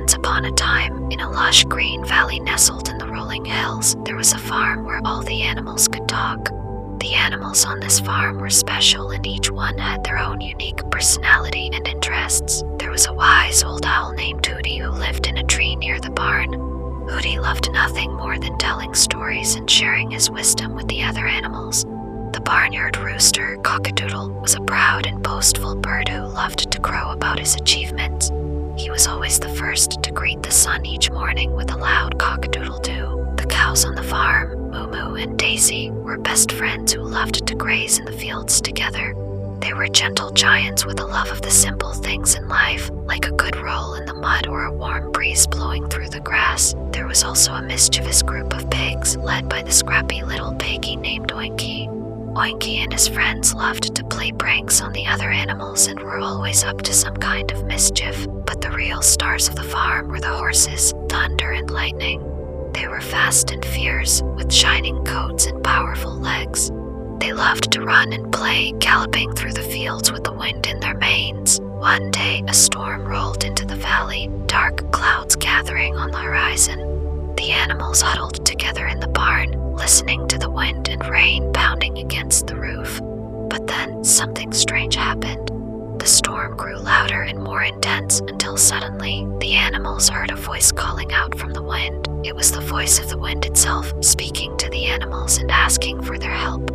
Once upon a time, in a lush green valley nestled in the rolling hills, there was a farm where all the animals could talk. The animals on this farm were special, and each one had their own unique personality and interests. There was a wise old owl named Hooty who lived in a tree near the barn. Hooty loved nothing more than telling stories and sharing his wisdom with the other animals. The barnyard rooster, Cockadoodle, was a proud and boastful bird who loved to crow about his achievements. He was always the first to greet the sun each morning with a loud cock-a-doodle-doo. The cows on the farm, Moo Moo and Daisy, were best friends who loved to graze in the fields together. They were gentle giants with a love of the simple things in life, like a good roll in the mud or a warm breeze blowing through the grass. There was also a mischievous group of pigs, led by the scrappy little piggy named Oinky. Oinky and his friends loved to play pranks on the other animals and were always up to some kind of mischief. But the real stars of the farm were the horses, Thunder and Lightning. They were fast and fierce, with shining coats and powerful legs. They loved to run and play, galloping through the fields with the wind in their manes. One day, a storm rolled into the valley, dark clouds gathering on the horizon. The animals huddled together in the barn, listening to the wind and rain pounding against the roof. But then something strange happened. The storm grew louder and more intense until suddenly the animals heard a voice calling out from the wind. It was the voice of the wind itself, speaking to the animals and asking for their help.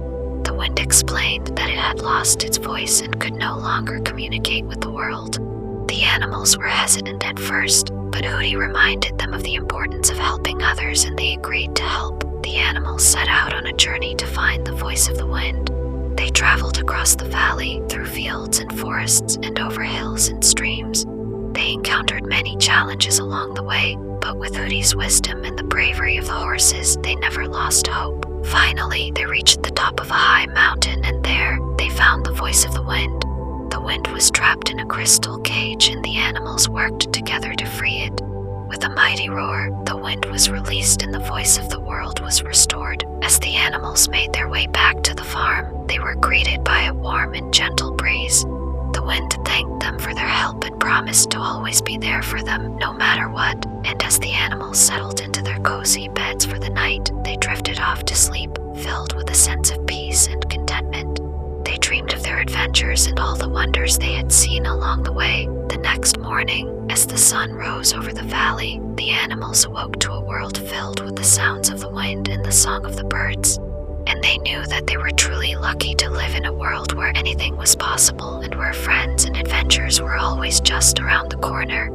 The wind explained that it had lost its voice and could no longer communicate with the world. The animals were hesitant at first, but Hooty reminded them of the importance of helping others, and they agreed to help. The animals set out on a journey to find the voice of the wind. They traveled across the valley, through fields and forests, and over hills and streams. They encountered many challenges along the way, but with Hooty's wisdom and the bravery of the horses, they never lost hope. Finally, they reached the top of a high mountain, and there they found the voice of the wind. The wind was trapped in a crystal cage, and the animals worked together to free it. With a mighty roar, the wind was released and the voice of the world was restored. As the animals made their way back to the farm, they were greeted by a warm and gentle breeze. The wind thanked them for their help and promised to always be there for them, no matter what. And as the animals settled into their cozy beds for the night, they drifted off to sleep, filled with a sense of peace and contentment. They dreamed of their adventures and all the wonders they had seen along the way. The next morning, as the sun rose over the valley, the animals awoke to a world filled with the sounds of the wind and the song of the birds. And they knew that they were truly lucky to live in a world where anything was possible and where friends and adventures were always just around the corner.